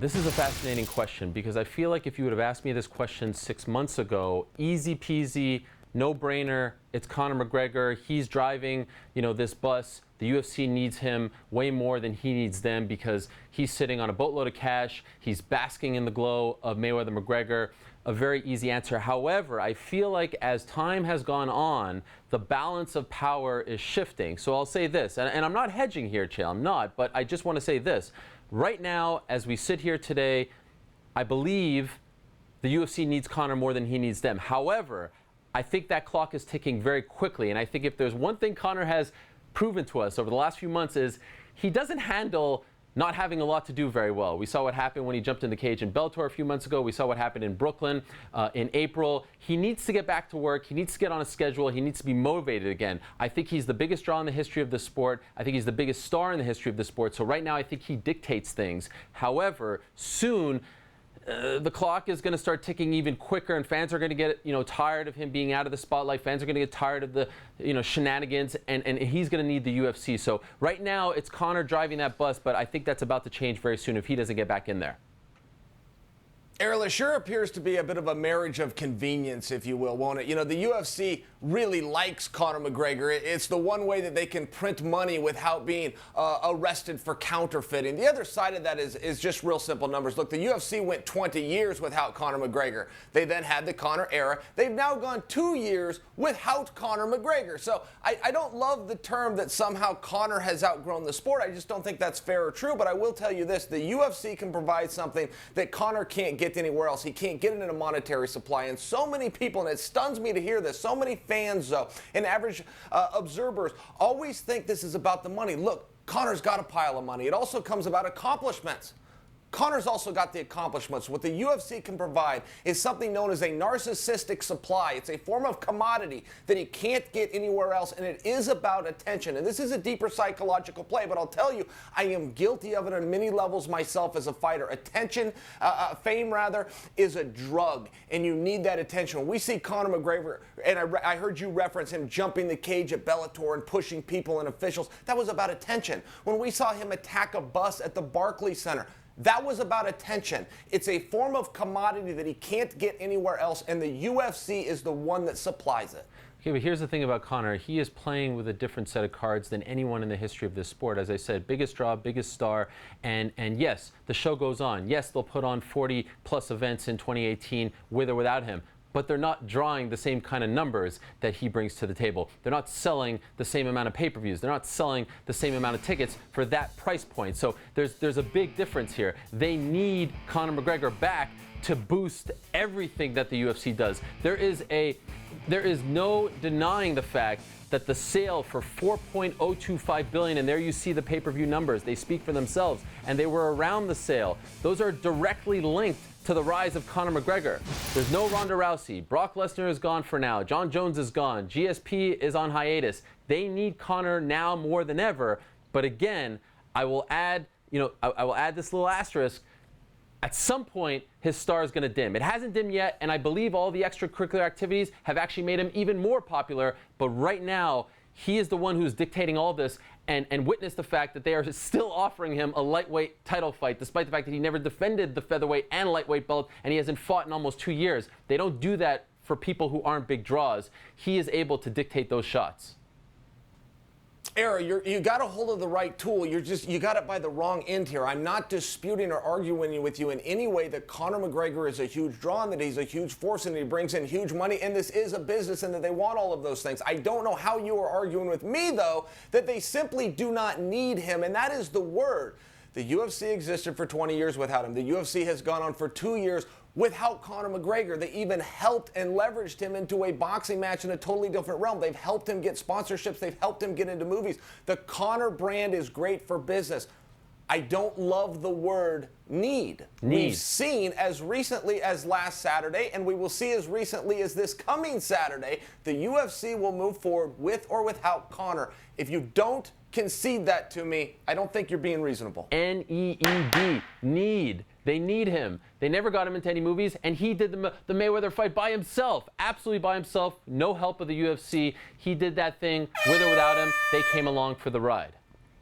This is a fascinating question because I feel like if you would have asked me this question 6 months ago, easy peasy, no brainer, it's Conor McGregor, he's driving, this bus. The UFC needs him way more than he needs them because he's sitting on a boatload of cash, he's basking in the glow of Mayweather-McGregor. A very easy answer. However, I feel like as time has gone on, the balance of power is shifting. So I'll say this, and I'm not hedging here, Chael, I'm not, but I just want to say this. Right now, as we sit here today, I believe the UFC needs Conor more than he needs them. However, I think that clock is ticking very quickly, and I think if there's one thing Conor has proven to us over the last few months is he doesn't handle not having a lot to do very well. We saw what happened when he jumped in the cage in Bellator a few months ago. We saw what happened in Brooklyn in April. He needs to get back to work. He needs to get on a schedule. He needs to be motivated again. I think he's the biggest draw in the history of the sport. I think he's the biggest star in the history of the sport. So right now, I think he dictates things. However, soon, the clock is going to start ticking even quicker, and fans are going to get tired of him being out of the spotlight. Fans are going to get tired of the shenanigans, and he's going to need the UFC. So right now it's Conor driving that bus, but I think that's about to change very soon if he doesn't get back in there. Ariel, it sure appears to be a bit of a marriage of convenience, if you will, won't it? The UFC really likes Conor McGregor. It's the one way that they can print money without being arrested for counterfeiting. The other side of that is just real simple numbers. Look, the UFC went 20 years without Conor McGregor. They then had the Conor era. They've now gone 2 years without Conor McGregor. So I don't love the term that somehow Conor has outgrown the sport. I just don't think that's fair or true. But I will tell you this, the UFC can provide something that Conor can't get anywhere else. He can't get it in a monetary supply. And so many people, and it stuns me to hear this, so many fans, though, and average observers always think this is about the money. Look, Conor's got a pile of money. It also comes about accomplishments. Conor's also got the accomplishments. What the UFC can provide is something known as a narcissistic supply. It's a form of commodity that he can't get anywhere else, and it is about attention. And this is a deeper psychological play, but I'll tell you, I am guilty of it on many levels myself as a fighter. Attention, fame rather, is a drug, and you need that attention. When we see Conor McGregor, and I heard you reference him jumping the cage at Bellator and pushing people and officials, that was about attention. When we saw him attack a bus at the Barclays Center, that was about attention. It's a form of commodity that he can't get anywhere else, and the UFC is the one that supplies it. Okay, but here's the thing about Conor. He is playing with a different set of cards than anyone in the history of this sport. As I said, biggest draw, biggest star, and yes, the show goes on. Yes, they'll put on 40-plus events in 2018 with or without him. But they're not drawing the same kind of numbers that he brings to the table. They're not selling the same amount of pay-per-views. They're not selling the same amount of tickets for that price point. So there's a big difference here. They need Conor McGregor back to boost everything that the UFC does. There is no denying the fact that the sale for $4.025 billion, and there you see the pay-per-view numbers, they speak for themselves, and they were around the sale. Those are directly linked to the rise of Conor McGregor. There's no Ronda Rousey. Brock Lesnar is gone for now. Jon Jones is gone. GSP is on hiatus. They need Conor now more than ever. But again, I will add this little asterisk. At some point, his star is going to dim. It hasn't dimmed yet, and I believe all the extracurricular activities have actually made him even more popular. But right now, he is the one who's dictating all this, and witness the fact that they are still offering him a lightweight title fight, despite the fact that he never defended the featherweight and lightweight belt, and he hasn't fought in almost 2 years. They don't do that for people who aren't big draws. He is able to dictate those shots. Ariel, you got a hold of the right tool. You got it by the wrong end here. I'm not disputing or arguing with you in any way that Conor McGregor is a huge draw and that he's a huge force and he brings in huge money and this is a business and that they want all of those things. I don't know how you are arguing with me, though, that they simply do not need him, and that is the word. The UFC existed for 20 years without him. The UFC has gone on for 2 years without Conor McGregor. They even helped and leveraged him into a boxing match in a totally different realm. They've helped him get sponsorships. They've helped him get into movies. The Conor brand is great for business. I don't love the word need. We've seen as recently as last Saturday, and we will see as recently as this coming Saturday, the UFC will move forward with or without Conor. If you don't concede that to me, I don't think you're being reasonable. N-E-E-D, need. They need him. They never got him into any movies, and he did the Mayweather fight by himself, absolutely by himself, no help of the UFC. He did that thing with or without him. They came along for the ride.